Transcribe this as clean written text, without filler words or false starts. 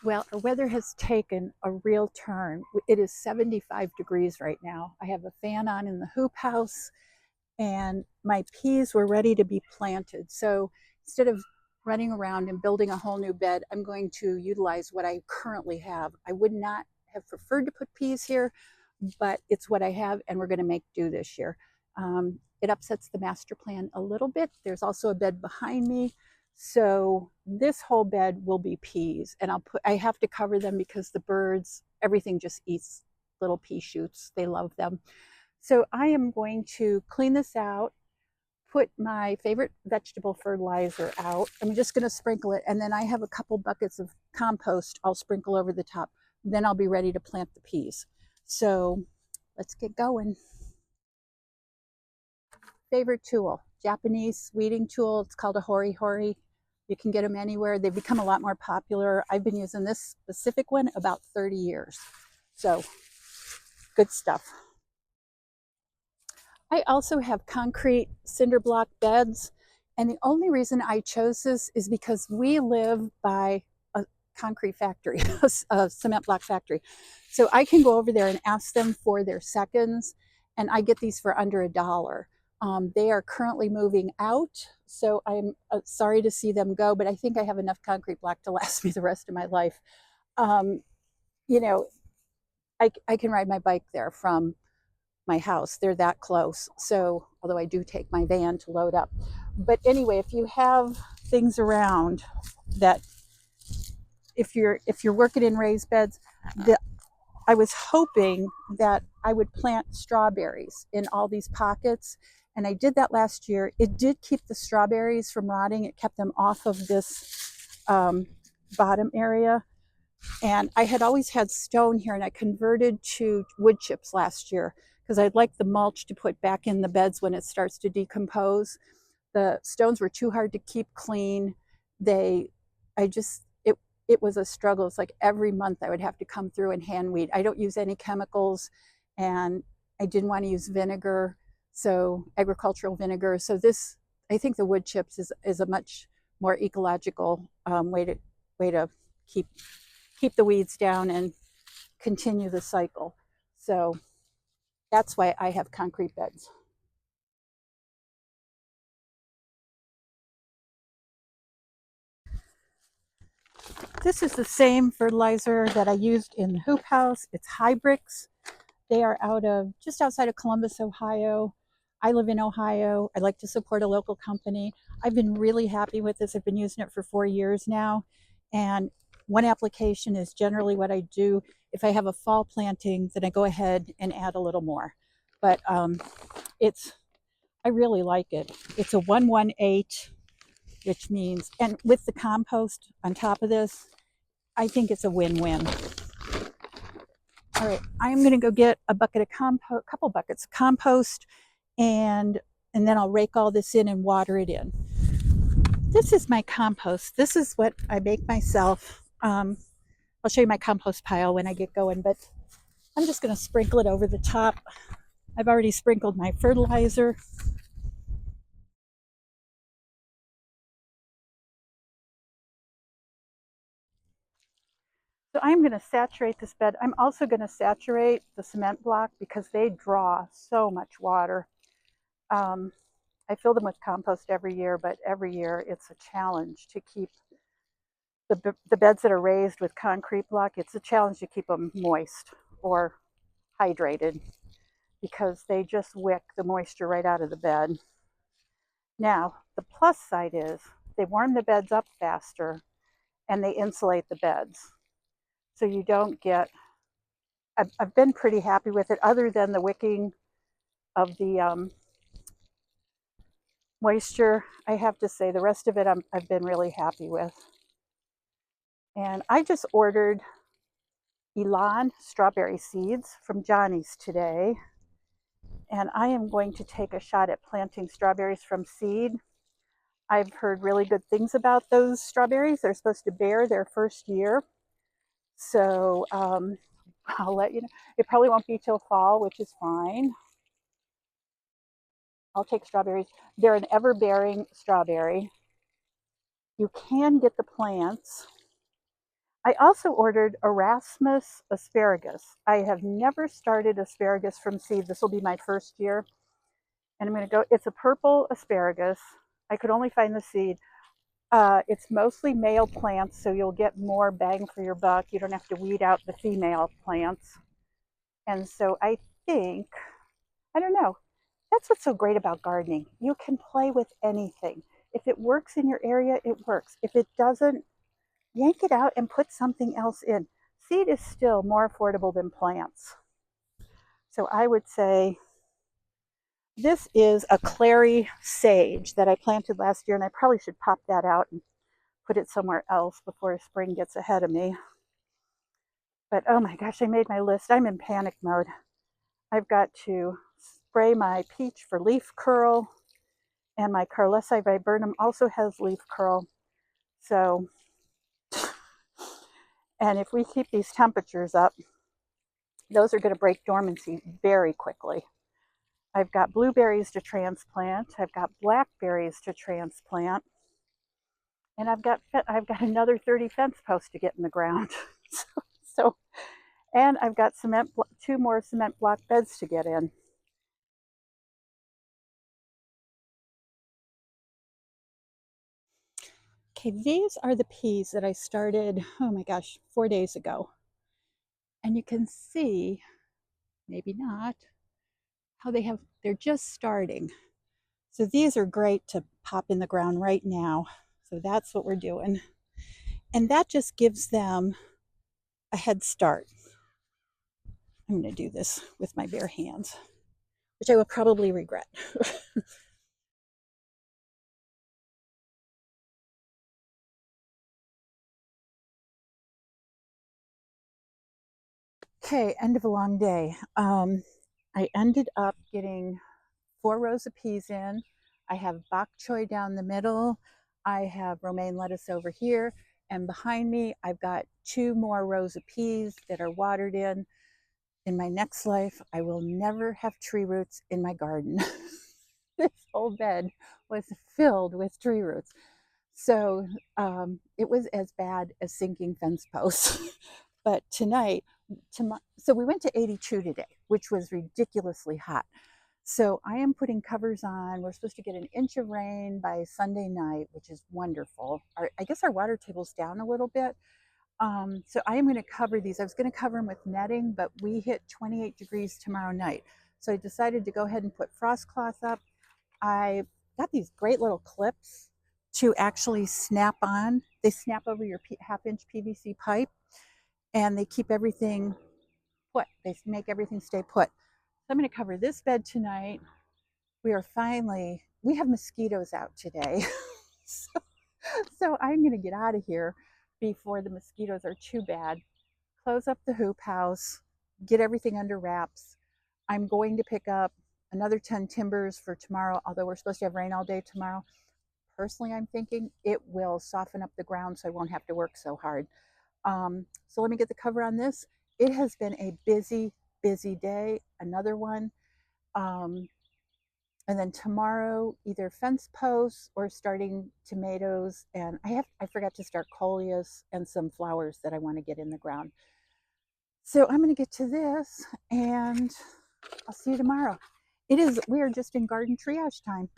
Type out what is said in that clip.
Well, the weather has taken a real turn. It is 75 degrees right now. I have a fan on in the hoop house, and my peas were ready to be planted. So instead of running around and building a whole new bed, I'm going to utilize what I currently have. I would not have preferred to put peas here, but it's what I have, and we're going to make do this year. It upsets the master plan a little bit. There's also a bed behind me. So this whole bed will be peas, and I have to cover them because the birds, everything just eats little pea shoots. They love them. So I am going to clean this out, put my favorite vegetable fertilizer out. I'm just going to sprinkle it, and then I have a couple buckets of compost I'll sprinkle over the top. Then I'll be ready to plant the peas. So let's get going. Favorite tool, Japanese weeding tool. It's called a hori hori. You can get them anywhere. They've become a lot more popular. I've been using this specific one about 30 years. So good stuff. I also have concrete cinder block beds. And the only reason I chose this is because we live by a concrete factory, a cement block factory. So I can go over there and ask them for their seconds, and I get these for under $1. They are currently moving out, so I'm sorry to see them go, but I think I have enough concrete block to last me the rest of my life. You know, I can ride my bike there from my house. They're that close. So, although I do take my van to load up. But anyway, if you have things around that, if you're working in raised beds, I was hoping that I would plant strawberries in all these pockets. And I did that last year. It did keep the strawberries from rotting. It kept them off of this bottom area. And I had always had stone here, and I converted to wood chips last year because I'd like the mulch to put back in the beds when it starts to decompose. The stones were too hard to keep clean. It was a struggle. It's like every month I would have to come through and hand weed. I don't use any chemicals, and I didn't want to use vinegar, so agricultural vinegar. So this, I think the wood chips is a much more ecological way to keep the weeds down and continue the cycle. So that's why I have concrete beds. This is the same fertilizer that I used in the hoop house. It's Hybrix. They are just outside of Columbus, Ohio. I live in Ohio. I like to support a local company. I've been really happy with this. I've been using it for 4 years now. And one application is generally what I do. If I have a fall planting, then I go ahead and add a little more. But I really like it. It's a 118, which means, and with the compost on top of this, I think it's a win-win. All right, I'm going to go get a couple buckets of compost, and then I'll rake all this in and water it in. This is my compost. This is what I make myself. I'll show you my compost pile when I get going, but I'm just going to sprinkle it over the top. I've already sprinkled my fertilizer. So I'm going to saturate this bed. I'm also going to saturate the cement block because they draw so much water. I fill them with compost every year, but every year it's a challenge to keep the beds that are raised with concrete block. It's a challenge to keep them moist or hydrated because they just wick the moisture right out of the bed. Now, the plus side is they warm the beds up faster and they insulate the beds. So you don't get, I've been pretty happy with it, other than the wicking of the moisture. I have to say the rest of it I've been really happy with. And I just ordered Elan Strawberry seeds from Johnny's today. And I am going to take a shot at planting strawberries from seed. I've heard really good things about those strawberries. They're supposed to bear their first year. So I'll let you know. It probably won't be till fall, which is fine. I'll take strawberries. They're an ever-bearing strawberry. You can get the plants. I also ordered Erasmus asparagus. I have never started asparagus from seed. This will be my first year. And I'm going to go, it's a purple asparagus. I could only find the seed. It's mostly male plants, so you'll get more bang for your buck. You don't have to weed out the female plants. And so I think, I don't know, that's what's so great about gardening. You can play with anything. If it works in your area, it works. If it doesn't, yank it out and put something else in. Seed is still more affordable than plants. So I would say this is a clary sage that I planted last year, and I probably should pop that out and put it somewhere else before spring gets ahead of me. But oh my gosh, I made my list. I'm in panic mode. I've got to spray my peach for leaf curl, and my Carlesi viburnum also has leaf curl. So, and if we keep these temperatures up, those are going to break dormancy very quickly. I've got blueberries to transplant. I've got blackberries to transplant. And I've got another 30 fence posts to get in the ground. so, and I've got 2 more cement block beds to get in. Okay, these are the peas that I started, oh my gosh, 4 days ago. And you can see, maybe not, how they're just starting. So these are great to pop in the ground right now. So that's what we're doing. And that just gives them a head start. I'm going to do this with my bare hands, which I will probably regret. Okay, end of a long day. I ended up getting 4 rows of peas in. I have bok choy down the middle. I have romaine lettuce over here. And behind me, I've got 2 more rows of peas that are watered in. In my next life, I will never have tree roots in my garden. This whole bed was filled with tree roots. So it was as bad as sinking fence posts. But tonight, so we went to 82 today, which was ridiculously hot. So I am putting covers on. We're supposed to get an inch of rain by Sunday night, which is wonderful. I guess our water table's down a little bit. So I am going to cover these. I was going to cover them with netting, but we hit 28 degrees tomorrow night. So I decided to go ahead and put frost cloth up. I got these great little clips to actually snap on. They snap over your half-inch PVC pipe, and they keep everything put. They make everything stay put. So I'm going to cover this bed tonight. We have mosquitoes out today. so I'm going to get out of here before the mosquitoes are too bad. Close up the hoop house, get everything under wraps. I'm going to pick up another 10 timbers for tomorrow, although we're supposed to have rain all day tomorrow. Personally, I'm thinking it will soften up the ground so I won't have to work so hard. So let me get the cover on this. It has been a busy, busy day. Another one. And then tomorrow, either fence posts or starting tomatoes. And I forgot to start coleus and some flowers that I want to get in the ground. So I'm going to get to this, and I'll see you tomorrow. We are just in garden triage time.